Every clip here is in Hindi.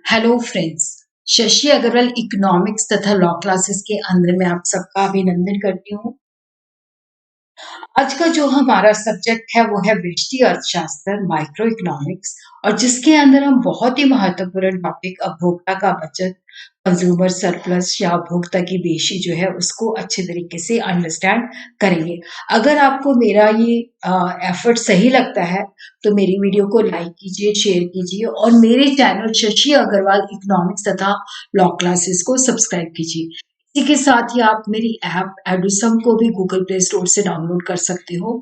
Hello friends. Shashi Agarwal economics तथा लॉ क्लासेस के अंदर मैं आप सबका अभिनंदन करती हूँ। आज का जो हमारा सब्जेक्ट है वो है व्यष्टि अर्थशास्त्र माइक्रो इकोनॉमिक्स, और जिसके अंदर हम बहुत ही महत्वपूर्ण टॉपिक उपभोक्ता का बचत, कंज्यूमर सरप्लस या उपभोक्ता की पेशी जो है उसको अच्छे तरीके से अंडरस्टैंड करेंगे। अगर आपको मेरा ये एफर्ट सही लगता है तो मेरी वीडियो को लाइक कीजिए, शेयर कीजिए और मेरे चैनल शशि अग्रवाल इकोनॉमिक्स तथा लॉ क्लासेस को सब्सक्राइब कीजिए। इसी के साथ ही आप मेरी ऐप एडुसम को भी गूगल प्ले स्टोर से डाउनलोड कर सकते हो।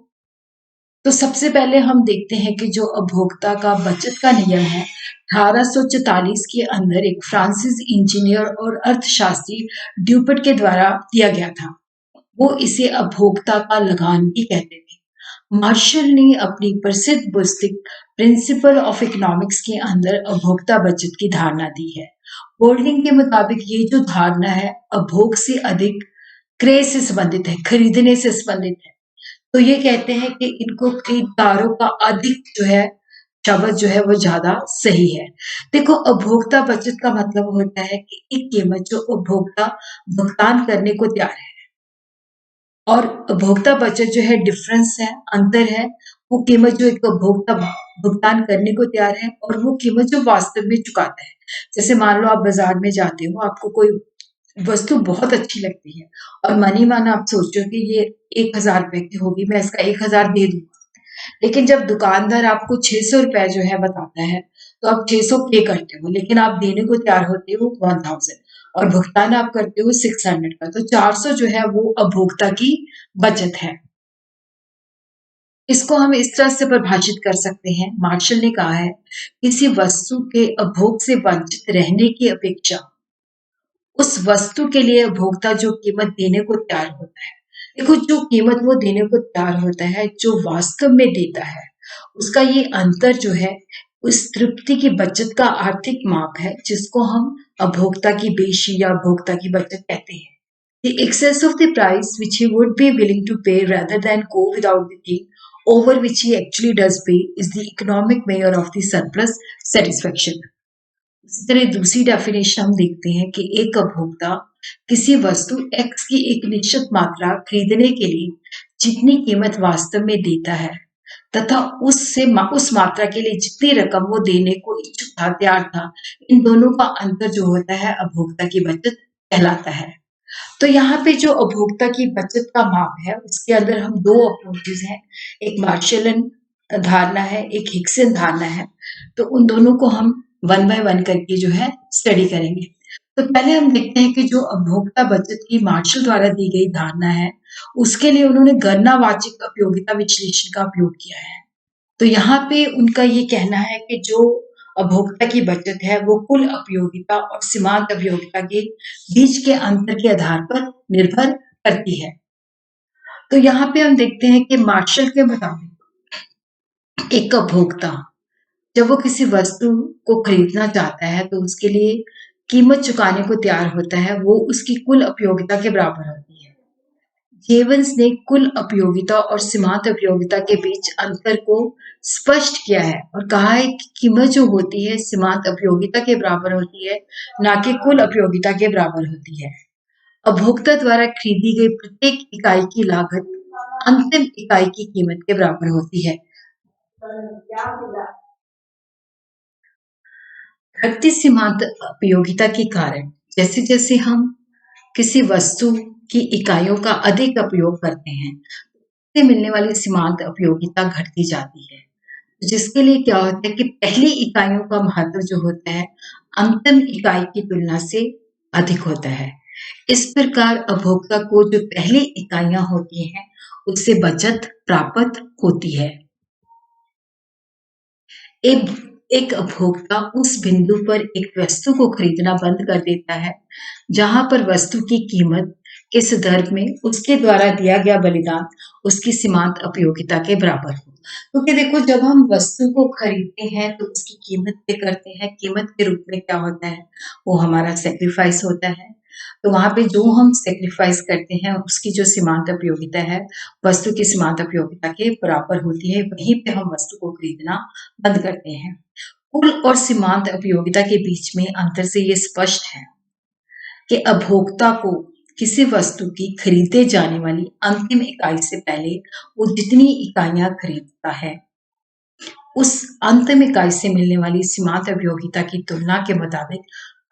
तो सबसे पहले हम देखते हैं कि जो उपभोक्ता का बचत का नियम है 1844 के अंदर एक फ्रांसीसी इंजीनियर और अर्थशास्त्री ड्यूपट के द्वारा दिया गया था। वो इसे उपभोक्ता का लगान भी कहते थे। मार्शल ने अपनी प्रसिद्ध पुस्तक प्रिंसिपल ऑफ इकोनॉमिक्स के अंदर उपभोक्ता बचत की धारणा दी है। होल्डिंग के मुताबिक ये जो धारणा है उपभोग से अधिक क्रय से संबंधित है, खरीदने से संबंधित है। तो ये कहते हैं कि इनको खरीदारों का अधिक जो है शब्द जो है वो ज्यादा सही है। देखो, उपभोक्ता बचत का मतलब होता है कि एक कीमत जो उपभोक्ता भुगतान करने को तैयार है, और उपभोक्ता बचत जो है डिफरेंस है, अंतर है। वो कीमत जो एक उपभोक्ता भुगतान करने को तैयार है और वो कीमत जो वास्तव में चुकाता है। जैसे मान लो आप बाजार में जाते हो, आपको कोई वस्तु बहुत अच्छी लगती है और मन ही मन आप सोचो कि ये 1000 रुपए की होगी, मैं इसका 1000 दे दूंगा। लेकिन जब दुकानदार आपको 600 रुपए जो है बताता है तो आप 600 पे करते हो, लेकिन आप देने को तैयार होते हो 1000 और भुगतान आप करते हो 600 का। तो 400 जो है वो उपभोक्ता की बचत है। इसको हम इस तरह से परिभाषित कर सकते हैं, मार्शल ने कहा है, किसी वस्तु के उपभोग से वंचित रहने की अपेक्षा उस वस्तु के लिए उपभोक्ता जो कीमत देने को तैयार होता है। देखो, जो कीमत वो देने को तैयार होता है, जो वास्तव में देता है, उसका ये अंतर जो है उस तृप्ति की बचत का आर्थिक माप है, जिसको हम उपभोक्ता की बेशी या उपभोक्ता की बचत कहते हैं। The excess of the price which he would be willing to pay rather than go without the thing over which he actually does pay is the economic measure of the surplus satisfaction. इसी तरह दूसरी डेफिनेशन हम देखते हैं कि एक उपभोक्ता किसी वस्तु X की एक निश्चित मात्रा खरीदने के लिए जितनी कीमत वास्तव में देता है तथा उस मात्रा के लिए जितनी रकम वो देने को इच्छुक था, तैयार था, इन दोनों का अंतर जो होता है उपभोक्ता की बचत कहलाता है। तो यहाँ पे जो उपभोक्ता की बचत का माप है उसके अंदर हम दो अप्रोचेस हैं, एक मार्शलन धारणा है, एक हिक्सन धारणा है। तो उन दोनों को हम वन बाय वन करके जो है स्टडी करेंगे। तो पहले हम देखते हैं कि जो उपभोक्ता बचत की मार्शल द्वारा दी गई धारणा है उसके लिए उन्होंने गणनावाचक उपयोगिता विश्लेषण का उपयोग किया है। तो यहाँ पे उनका ये कहना है कि जो उपभोक्ता की बचत है वो कुल उपयोगिता और सीमांत उपयोगिता के बीच के अंतर के आधार पर निर्भर करती है। तो यहाँ पे हम देखते हैं कि मार्शल के मुताबिक एक उपभोक्ता जब वो किसी वस्तु को खरीदना चाहता है तो उसके लिए कीमत चुकाने को तैयार होता है, वो उसकी कुल उपयोगिता के बराबर होती है। जेवंस ने कुल उपयोगिता और सीमांत उपयोगिता के बीच अंतर को स्पष्ट किया है और कहा है कि कीमत जो होती है सीमांत उपयोगिता के बराबर होती है, ना कि कुल उपयोगिता के बराबर होती है। उपभोक्ता द्वारा खरीदी गई प्रत्येक इकाई की लागत अंतिम इकाई की कीमत के बराबर होती है। घटती सीमांत उपयोगिता के कारण जैसे जैसे हम किसी वस्तु की इकाइयों का अधिक उपयोग करते हैं, से मिलने वाली सीमांत उपयोगिता घटती जाती है, जिसके लिए क्या होता है कि पहली इकाइयों का महत्व जो होता है अंतिम इकाई की तुलना से अधिक होता है। इस प्रकार उपभोक्ता को जो पहली इकाइयां होती हैं उससे बचत प्राप्त होती है। एक एक उपभोक्ता उस बिंदु पर एक वस्तु को खरीदना बंद कर देता है जहां पर वस्तु की कीमत के संदर्भ में उसके द्वारा दिया गया बलिदान उसकी सीमांत उपयोगिता के बराबर हो। क्योंकि देखो, जब हम वस्तु को खरीदते हैं तो उसकी कीमत पे करते हैं, कीमत के रूप में क्या होता है, वो हमारा सेक्रीफाइस होता है। तो वहां पे जो हम सेक्रीफाइस करते हैं उसकी जो सीमांत उपयोगिता है वस्तु की सीमांत उपयोगिता के बराबर होती है, वहीं पे हम वस्तु को खरीदना बंद करते हैं। कुल और सीमांत उपयोगिता के बीच में अंतर से ये स्पष्ट है कि उपभोक्ता को किसी वस्तु की खरीदे जाने वाली अंतिम इकाई से पहले वो जितनी इकाइयां खरीदता है, उस अंतिम इकाई से मिलने वाली सीमांत उपयोगिता की तुलना के मुताबिक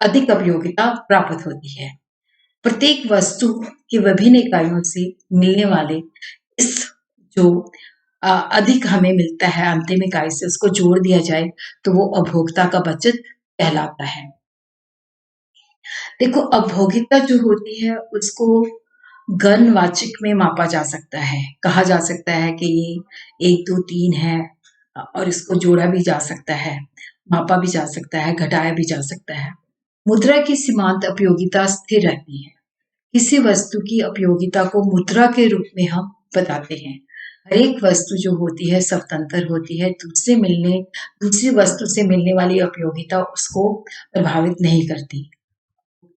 अधिक उपयोगिता प्राप्त होती है। प्रत्येक वस्तु की विभिन्न इकाइयों से मिलने वाले इस जो अधिक हमें मिलता है अंतिम इकाई से, उसको जोड़ दिया जाए तो वो उपभोक्ता का बचत कहलाता है। देखो, उपभोगिता जो होती है उसको गणवाचिक में मापा जा सकता है। कहा जा सकता है कि ये 1, 2, 3 है और इसको जोड़ा भी जा सकता है, मापा भी जा सकता है, घटाया भी जा सकता है। मुद्रा की सीमांत उपयोगिता स्थिर रहती है। किसी वस्तु की उपयोगिता को मुद्रा के रूप में हम बताते हैं। हर एक वस्तु जो होती है स्वतंत्र होती है, दूसरी वस्तु से मिलने वाली उपयोगिता उसको प्रभावित नहीं करती।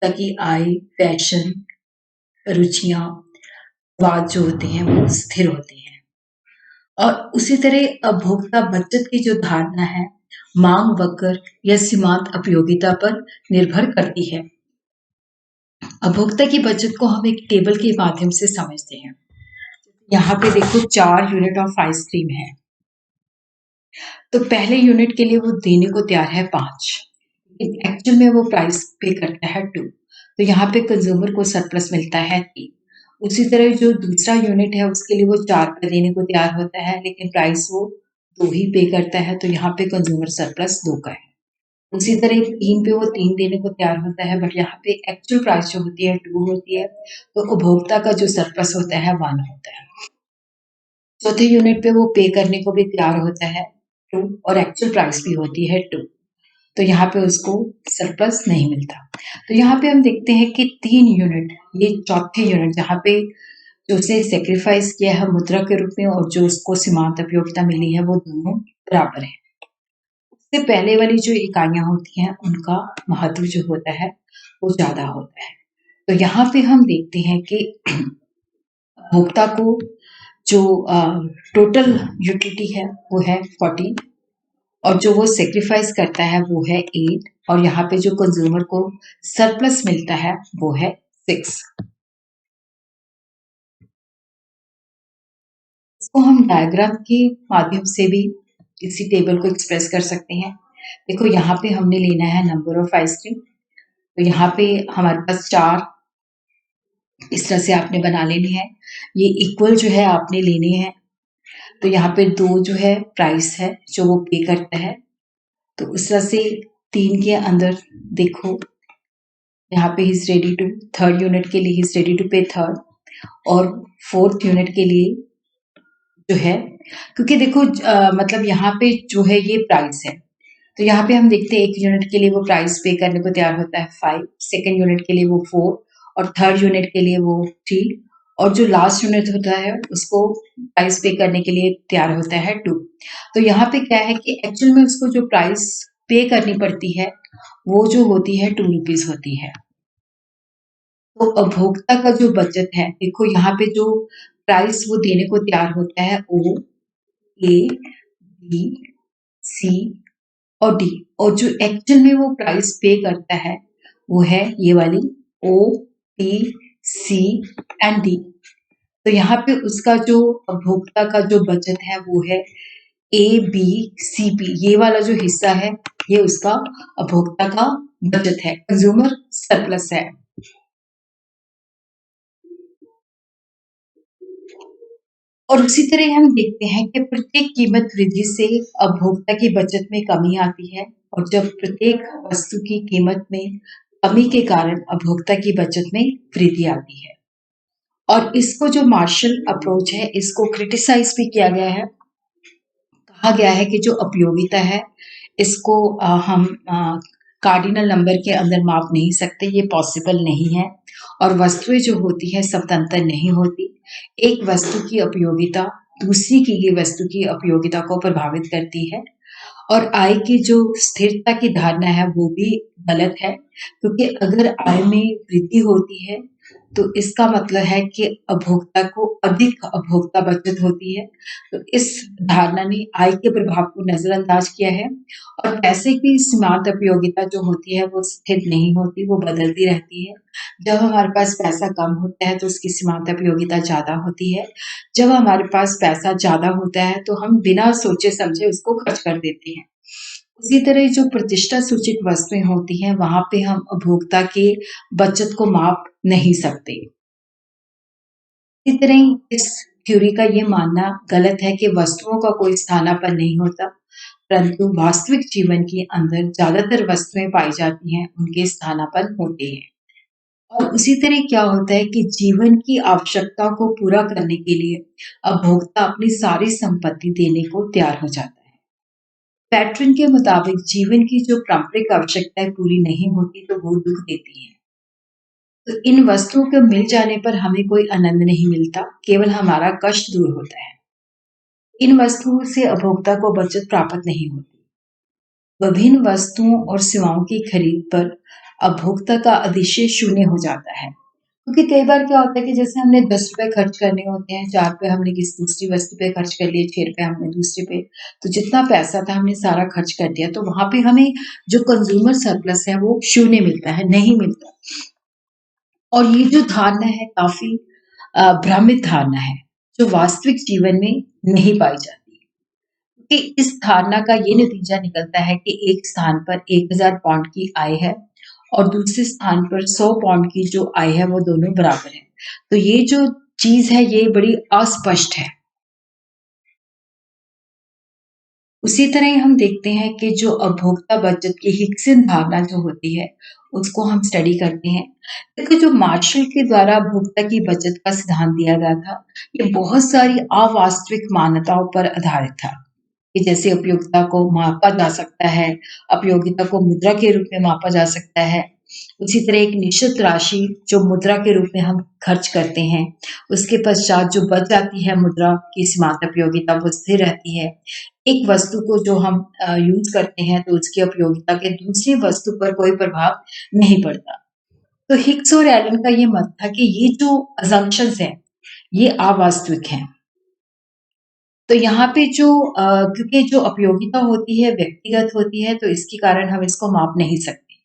ताकि आय, फैशन, रुचियाँ, स्वाद जो होते हैं वो स्थिर होते हैं। और उसी तरह उपभोक्ता बचत की जो धारणा है, मांग वक्र या सीमांत उपयोगिता पर निर्भर करती है। उपभोक्ता की बचत को हम एक टेबल के माध्यम से समझते हैं। यहाँ पे देखो 4 यूनिट ऑफ आइसक्रीम है, तो पहले यूनिट के लिए वो देने को तैयार है 5, लेकिन एक्चुअल में वो प्राइस पे करता है 2, तो यहाँ पे कंज्यूमर को सरप्लस मिलता है 3। उसी तरह जो दूसरा यूनिट है उसके लिए वो 4 का देने को तैयार होता है, लेकिन प्राइस वो 2 ही पे करता है, तो यहाँ पे कंज्यूमर सरप्लस 2 का है। उसी तरह 3 पे वो 3 देने को तैयार होता है, बट यहाँ पे एक्चुअल प्राइस जो होती है 2 होती है, तो उपभोक्ता का जो सरप्लस होता है 1 होता है। चौथे यूनिट पे वो पे करने को भी तैयार होता है 2 और एक्चुअल प्राइस भी होती है 2, तो यहाँ पे उसको सरप्लस नहीं मिलता। तो यहाँ पे हम देखते हैं कि 3 यूनिट, ये चौथे यूनिट जहाँ पे जो उसे सेक्रीफाइस किया है मुद्रा के रूप में और जो उसको सीमांत उपयोगिता मिली है वो दोनों बराबर है। उससे पहले वाली जो इकाइयां होती हैं उनका महत्व जो होता है वो ज्यादा होता है। तो यहाँ पे हम देखते हैं कि उपभोक्ता को जो टोटल यूटिलिटी है वो है 40 और जो वो सेक्रीफाइस करता है वो है 8 और यहाँ पे जो कंज्यूमर को सरप्लस मिलता है वो है 6। इसको हम डायग्राम के माध्यम से भी इसी टेबल को एक्सप्रेस कर सकते हैं। देखो, यहाँ पे हमने लेना है नंबर ऑफ आइसक्रीम, तो यहाँ पे हमारे पास 4 इस तरह से आपने बना लेनी है। ये इक्वल जो है आपने लेने हैं, तो यहाँ पे 2 जो है प्राइस है जो वो पे करता है, तो उस तरह से 3 के अंदर देखो यहाँ पे is ready to, third unit के लिए इज रेडी टू पे थर्ड और फोर्थ यूनिट के लिए जो है, क्योंकि देखो मतलब यहाँ पे जो है ये प्राइस है, तो यहाँ पे हम देखते हैं एक यूनिट के लिए वो प्राइस पे करने को तैयार होता है 5, सेकेंड यूनिट के लिए वो 4 और थर्ड यूनिट के लिए वो 3 और जो लास्ट यूनिट होता है उसको प्राइस पे करने के लिए तैयार होता है 2। तो यहाँ पे क्या है कि एक्चुअल में उसको जो प्राइस पे करनी पड़ती है वो जो होती है 2 रुपीज होती है। तो उपभोक्ता का जो बचत है, देखो यहाँ पे जो प्राइस वो देने को तैयार होता है ओ, ए, बी, सी और डी और जो एक्चुअल में वो प्राइस पे करता है वो है ये वाली ओ, पी, सी एंड डी। तो यहाँ पे उसका जो उपभोक्ता का जो बचत है वो है ए, बी, सी, पी, ये वाला जो हिस्सा है ये उसका उपभोक्ता का बचत है, कंज्यूमर सरप्लस है। और उसी तरह हम देखते हैं कि प्रत्येक कीमत वृद्धि से उपभोक्ता की बचत में कमी आती है और जब प्रत्येक वस्तु की कीमत में कमी के कारण उपभोक्ता की बचत में वृद्धि आती है। और इसको जो मार्शल अप्रोच है इसको क्रिटिसाइज भी किया गया है। कहा गया है कि जो उपयोगिता है इसको हम कार्डिनल नंबर के अंदर माप नहीं सकते, ये पॉसिबल नहीं है और वस्तुएं जो होती है स्वतंत्र नहीं होती। एक वस्तु की उपयोगिता दूसरी की गई वस्तु की उपयोगिता को प्रभावित करती है और आय की जो स्थिरता की धारणा है वो भी गलत है, क्योंकि अगर आय में वृद्धि होती है तो इसका मतलब है कि उपभोक्ता को अधिक उपभोक्ता बचत होती है। तो इस धारणा ने आय के प्रभाव को नज़रअंदाज किया है और पैसे की सीमांत उपयोगिता जो होती है वो स्थिर नहीं होती, वो बदलती रहती है। जब हमारे पास पैसा कम होता है तो उसकी सीमांत उपयोगिता ज़्यादा होती है। जब हमारे पास पैसा ज़्यादा होता है तो हम बिना सोचे-समझे उसको खर्च कर देते हैं। उसी तरह जो प्रतिष्ठा सूचक वस्तुएँ होती हैं, वहाँ पे हम उपभोक्ता के बचत को माप नहीं सकते। इसी तरह ही इस थ्योरी का ये मानना गलत है कि वस्तुओं का कोई स्थानापन्न नहीं होता, परंतु वास्तविक जीवन के अंदर ज़्यादातर वस्तुएँ पाई जाती हैं, उनके स्थानापन्न होते हैं। और उसी तरह क्या होता है कि जीवन की आवश्यकताओं को पूरा करने के लिए उपभोक्ता अपनी सारी संपत्ति देने को तैयार हो जाता है। पैट्रन के मुताबिक जीवन की जो प्राथमिक आवश्यकताएँ पूरी नहीं होती, तो वो दुःख देती हैं। तो इन वस्तुओं के मिल जाने पर हमें कोई आनंद नहीं मिलता, केवल हमारा कष्ट दूर होता है। इन वस्तुओं से उपभोक्ता को बचत प्राप्त नहीं होती। विभिन्न वस्तुओं और सेवाओं की खरीद पर उपभोक्ता का अधिशय शून्य हो जाता है। क्योंकि कई बार क्या होता है कि जैसे हमने ₹10 खर्च करने होते हैं, ₹4 हमने किसी दूसरी वस्तु पे खर्च कर लिए, ₹6 हमने दूसरे पे, तो जितना पैसा था हमने सारा खर्च कर दिया, तो वहाँ पे हमें जो कंज़्यूमर सरप्लस है वो शून्य मिलता है, नहीं मिलता। और ये जो धारणा है काफ़ी भ्रमित धारणा है, जो वास्तविक जीवन में नहीं पाई जाती। कि इस धारणा का ये नतीजा निकलता है कि एक स्थान पर 1000 पाउंड की आय है और दूसरे स्थान पर 100 पाउंड की जो आय है वो दोनों बराबर है। तो ये जो चीज़ है ये बड़ी अस्पष्ट है। उसी तरह ही हम देखते हैं कि जो उपभोक्ता बचत की हिक्सन धारणा जो होती है, उसको हम स्टडी करते हैं। देखो जो मार्शल के द्वारा उपभोक्ता की बचत का सिद्धांत दिया गया था, ये बहुत सारी अवास्तविक मान्यताओं पर आधारित था। कि जैसे उपयोगिता को मापा जा सकता है, उपयोगिता को मुद्रा के रूप में मापा जा सकता है। उसी तरह एक निश्चित राशि जो मुद्रा के रूप में हम खर्च करते हैं, उसके पश्चात जो बच जाती है मुद्रा की सीमांत उपयोगिता वो स्थिर रहती है। एक वस्तु को जो हम यूज़ करते हैं तो उसकी उपयोगिता के दूसरी वस्तु पर कोई प्रभाव नहीं पड़ता। तो हिक्स और एलन का ये मत था कि ये जो असम्पशन्स हैं, ये अवास्तविक हैं। तो यहाँ पे जो क्योंकि जो उपयोगिता होती है व्यक्तिगत होती है तो इसके कारण हम इसको माप नहीं सकते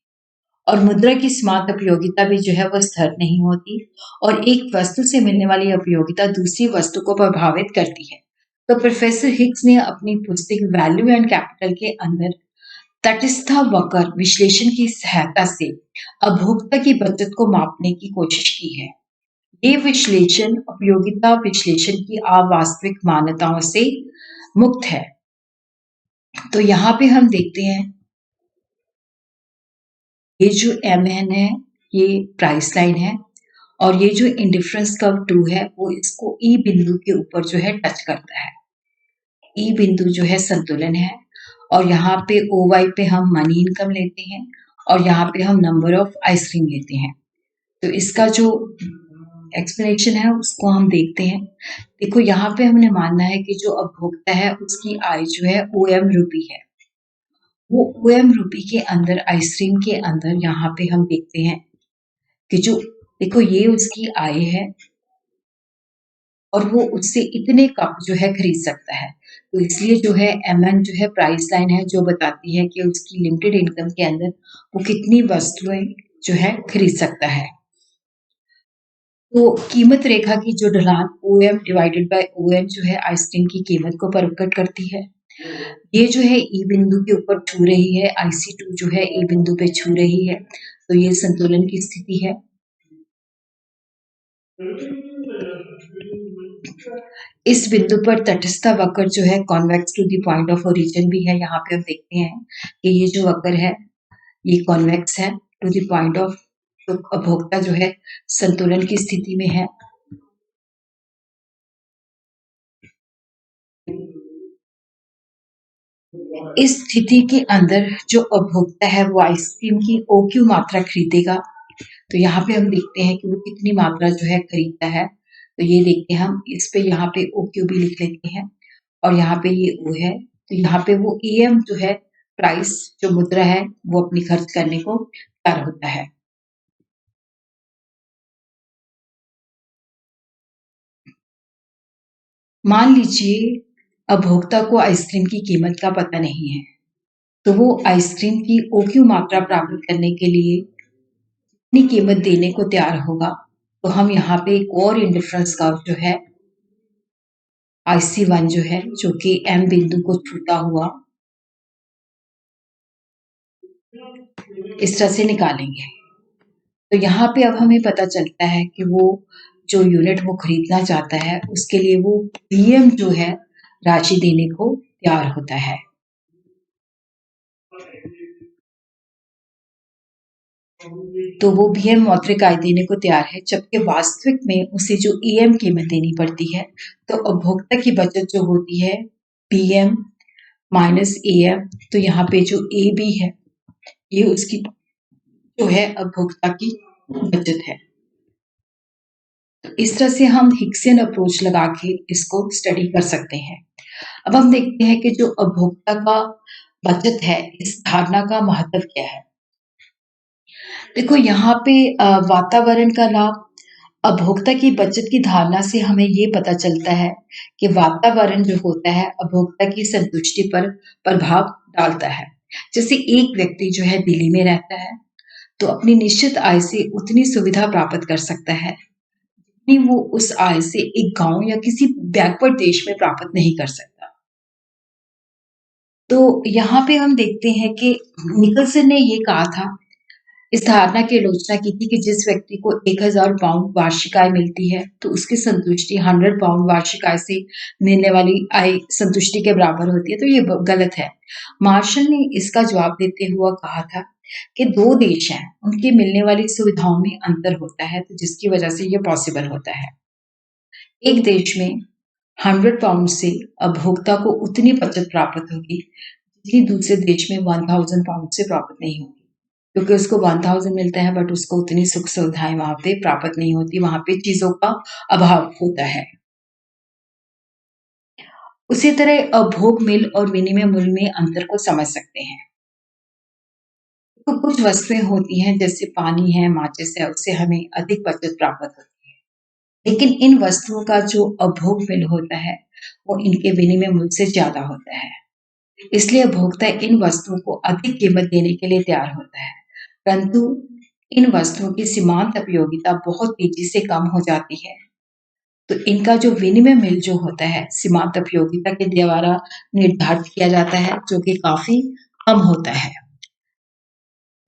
और मुद्रा की सीमांत उपयोगिता भी जो है वो स्थिर नहीं होती और एक वस्तु से मिलने वाली उपयोगिता दूसरी वस्तु को प्रभावित करती है। तो प्रोफेसर हिक्स ने अपनी पुस्तक वैल्यू एंड कैपिटल के अंदर तटस्थ वक्र विश्लेषण की सहायता से उपभोक्ता की बचत को मापने की कोशिश की है। ये विश्लेषण उपयोगिता विश्लेषण की अवास्तविक मान्यताओं से मुक्त है। तो यहाँ पे हम देखते हैं ये जो एमएन है ये प्राइस लाइन है और ये जो इंडिफरेंस कर्व 2 है वो इसको ई बिंदु के ऊपर जो है टच करता है। ई बिंदु जो है संतुलन है और यहाँ पे ओ वाई पे हम मनी इनकम लेते हैं और यहाँ पे हम नंबर ऑफ आइसक्रीम लेते हैं। तो इसका जो एक्सप्लेनेशन है उसको हम देखते हैं। देखो यहाँ पे हमने मानना है कि जो उपभोक्ता है उसकी आय जो है ओएम रूपी है। वो ओएम रूपी के अंदर आइसक्रीम के अंदर यहाँ पे हम देखते हैं कि जो देखो ये उसकी आय है और वो उससे इतने कप जो है खरीद सकता है। तो इसलिए जो है एमएन जो है प्राइस लाइन है जो बताती है कि उसकी लिमिटेड इनकम के अंदर वो कितनी वस्तुएँ जो है खरीद सकता है। तो कीमत रेखा की जो ढलान ओएम डिवाइडेड बाय ओएन जो है आइसक्रीम की कीमत को प्रकट करती है। ये जो है ई बिंदु के ऊपर छू रही है, IC2 जो है ए बिंदु पे छू रही है, तो ये संतुलन की स्थिति है। इस बिंदु पर तटस्थ वक्र जो है convex to the point of origin भी है। यहाँ पे हम देखते हैं कि ये जो वक्र है, ये कॉन्वेक्स है टू द पॉइंट ऑफ तो उपभोक्ता जो है संतुलन की स्थिति में है। इस स्थिति के अंदर जो उपभोक्ता है वो आइसक्रीम की OQ मात्रा खरीदेगा। तो यहाँ पे हम देखते हैं कि वो कितनी मात्रा जो है खरीदता है। तो ये देखते हैं हम इस पे यहाँ पे OQ भी लिख लेते हैं और यहाँ पे ये O है। तो यहाँ पे वो EM जो है प्राइस जो मुद्रा है वो अपनी खर्च करने को तैयार होता है। मान लीजिए उपभोक्ता को आइसक्रीम की कीमत का पता नहीं है, तो वो आइसक्रीम की OQ मात्रा प्राप्त करने के लिए कितनी कीमत देने को तैयार होगा। तो हम यहाँ पे एक और इंडिफरेंस कर्व जो है IC1 जो है, जो कि M बिंदु को छूता हुआ इस तरह से निकालेंगे। तो यहाँ पे अब हमें पता चलता है कि वो जो यूनिट वो खरीदना चाहता है, उसके लिए वो PM जो है राशि देने को तैयार होता है। तो वो PM मौद्रिक आय देने को तैयार है, जबकि वास्तविक में उसे जो EM कीमत देनी पड़ती है। तो उपभोक्ता की बचत जो होती है PM माइनस AM, तो यहाँ पे जो AB है ये उसकी जो है उपभोक्ता की बचत है। तो इस तरह से हम हिक्सियन अप्रोच लगा के इसको स्टडी कर सकते हैं। अब हम देखते हैं कि जो उपभोक्ता का बचत है, इस धारणा का महत्व क्या है। देखो यहाँ पे वातावरण का लाभ, उपभोक्ता की बचत की धारणा से हमें ये पता चलता है कि वातावरण जो होता है उपभोक्ता की संतुष्टि पर प्रभाव डालता है। जैसे एक व्यक्ति जो है दिल्ली में रहता है, तो अपनी निश्चित आय से उतनी सुविधा प्राप्त कर सकता है जितनी वो उस आय से एक गांव या किसी बैकवर्ड देश में प्राप्त नहीं कर सकता। तो यहाँ पे हम देखते हैं कि निकलसन ने ये कहा था, इस धारणा की आलोचना की थी कि जिस व्यक्ति को 1000 पाउंड वार्षिक आय मिलती है, तो उसकी संतुष्टि 100 पाउंड वार्षिक आय से मिलने वाली आय संतुष्टि के बराबर होती है। तो ये गलत है। मार्शल ने इसका जवाब देते हुए कहा था कि 2 देश हैं, उनकी मिलने वाली सुविधाओं में अंतर होता है, तो जिसकी वजह से ये पॉसिबल होता है। एक देश में 100 पाउंड से उपभोक्ता को उतनी बचत प्राप्त होगी जितनी दूसरे देश में 1000 पाउंड से प्राप्त नहीं होगी, क्योंकि उसको 1000 मिलता है बट उसको उतनी सुख सुविधाएं वहां पे प्राप्त नहीं होती, वहां पे चीजों का अभाव होता है। उसी तरह उपभोग मूल्य और विनिमय मूल्य में अंतर को समझ सकते हैं। तो कुछ वस्तुएं होती हैं जैसे पानी है, माचिस है, उससे हमें अधिक बचत प्राप्त होती है, लेकिन इन वस्तुओं का जो उपभोग मूल्य होता है वो इनके विनिमय मूल्य से ज्यादा होता है। इसलिए उपभोक्ता इन वस्तुओं को अधिक कीमत देने के लिए तैयार होता है, परंतु इन वस्तुओं की सीमांत उपयोगिता बहुत तेजी से कम हो जाती है। तो इनका जो विनिमय मूल्य जो होता है सीमांत उपयोगिता के द्वारा निर्धारित किया जाता है, जो कि काफी कम होता है।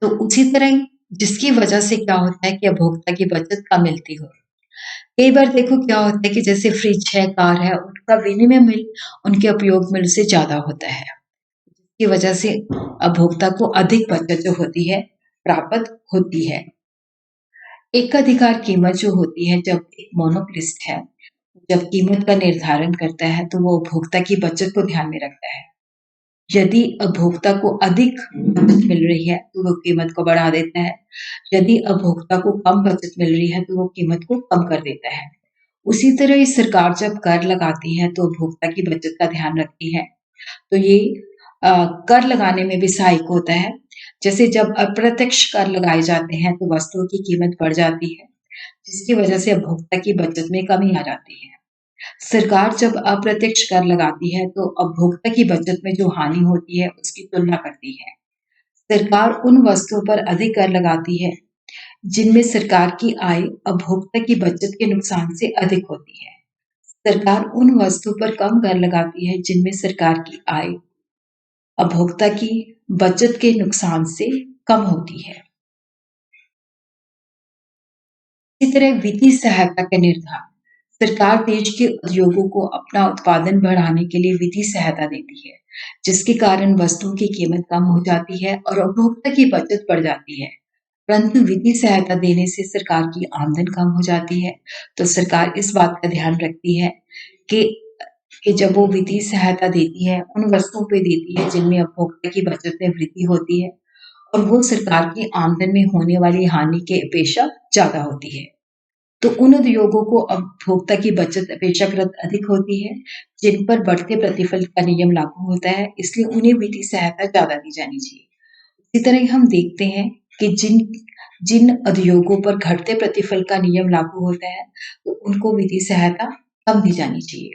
तो उसी तरह जिसकी वजह से क्या होता है कि उपभोक्ता की बचत कम मिलती हो। कई बार देखो क्या होता है कि जैसे फ्रिज है, कार है, उनका विनिमय मूल्य उनके उपयोग मूल्य से ज्यादा होता है, की वजह से उपभोक्ता को अधिक बचत जो होती है प्राप्त होती है। एकाधिकार कीमत जो होती है, जब एक मोनोपोलिस्ट है, जब कीमत का निर्धारण करता है तो वो उपभोक्ता की बचत को ध्यान में रखता है। यदि उपभोक्ता को अधिक बचत मिल रही है तो वो कीमत को बढ़ा देता है, यदि उपभोक्ता को कम बचत मिल रही है तो वो कीमत को कम कर देता है। उसी तरह ही सरकार जब कर लगाती है तो उपभोक्ता की बचत का ध्यान रखती है। तो ये कर लगाने में भी सहायक होता है। जैसे जब अप्रत्यक्ष कर लगाए जाते हैं तो वस्तुओं की कीमत बढ़ जाती है, जिसकी वजह से उपभोक्ता की बचत में कमी आ जाती है। सरकार जब अप्रत्यक्ष कर लगाती है तो उपभोक्ता की बचत में जो हानि होती है उसकी तुलना करती है। सरकार उन वस्तुओं पर अधिक कर लगाती है जिनमें सरकार की आय उपभोक्ता की बचत के नुकसान से अधिक होती है। सरकार उन वस्तुओं पर कम कर लगाती है जिनमें सरकार की आय उपभोक्ता की बचत के नुकसान से कम होती है। इसी तरह वित्तीय सहायता का निर्धारण, सरकार देश के उद्योगों को अपना उत्पादन बढ़ाने के लिए वित्तीय सहायता देती है, जिसके कारण वस्तुओं की कीमत कम हो जाती है और उपभोक्ता की बचत बढ़ जाती है। परंतु वित्तीय सहायता देने से सरकार की आमदन कम हो जाती है, तो सरकार इस बात का ध्यान रखती है कि जब वो वित्तीय सहायता देती है, उन वस्तुओं पे देती है जिनमें उपभोक्ता की बचत में वृद्धि होती है और वो सरकार की आमदन में होने वाली हानि के अपेक्षा ज़्यादा होती है। तो उन उद्योगों को उपभोक्ता की बचत अपेक्षाकृत अधिक होती है, जिन पर बढ़ते प्रतिफल का नियम लागू होता है, इसलिए उन्हें वित्तीय सहायता ज़्यादा दी जानी चाहिए। इसी तरह हम देखते हैं कि जिन जिन उद्योगों पर घटते प्रतिफल का नियम लागू होता है, तो उनको वित्तीय सहायता कम दी जानी चाहिए।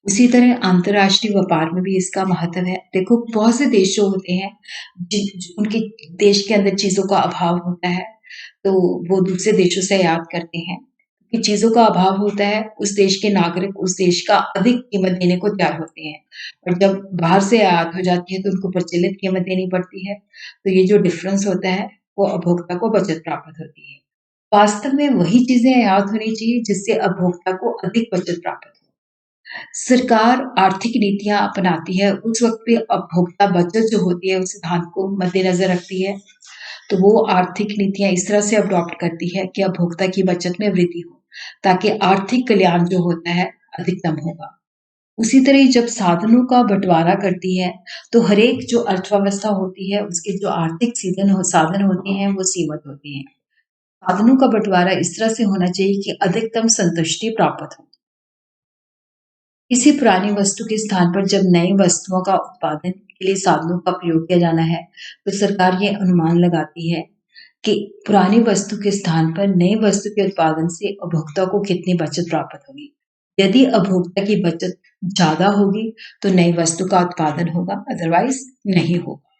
उसी तरह अंतर्राष्ट्रीय व्यापार में भी इसका महत्व है। देखो बहुत से देश जो होते हैं, उनके देश के अंदर चीज़ों का अभाव होता है, तो वो दूसरे देशों से आयात करते हैं। कि चीज़ों का अभाव होता है, उस देश के नागरिक उस देश का अधिक कीमत देने को तैयार होते हैं। और जब बाहर से आयात हो जाती है तो उनको प्रचलित कीमत देनी पड़ती है। तो ये जो डिफ़रेंस होता है, वो उपभोक्ता को बचत प्राप्त होती है। वास्तव में वही चीज़ें आयात होनी चाहिए जिससे उपभोक्ता को अधिक बचत प्राप्त हो। सरकार आर्थिक नीतियाँ अपनाती है, उस वक़्त पे उपभोक्ता बचत जो होती है, उस सिद्धांत को मद्देनज़र रखती है। तो वो आर्थिक नीतियाँ इस तरह से अडॉप्ट करती है कि उपभोक्ता की बचत में वृद्धि हो, ताकि आर्थिक कल्याण जो होता है, अधिकतम होगा। उसी तरह ही जब साधनों का बँटवारा करती है, तो हर एक जो अर्थव्यवस्था होती है, उसके जो आर्थिक साधन होते हैं, वो सीमित होते हैं। साधनों का बँटवारा इस तरह से होना चाहिए कि अधिकतम संतुष्टि प्राप्त हो। किसी पुरानी वस्तु के स्थान पर जब नई वस्तुओं का उत्पादन के लिए साधनों का प्रयोग किया जाना है, तो सरकार ये अनुमान लगाती है कि पुरानी वस्तु के स्थान पर नई वस्तु के उत्पादन से उपभोक्ता को कितनी बचत प्राप्त होगी। यदि उपभोक्ता की बचत ज़्यादा होगी, तो नई वस्तु का उत्पादन होगा, अदरवाइज़ नहीं होगा।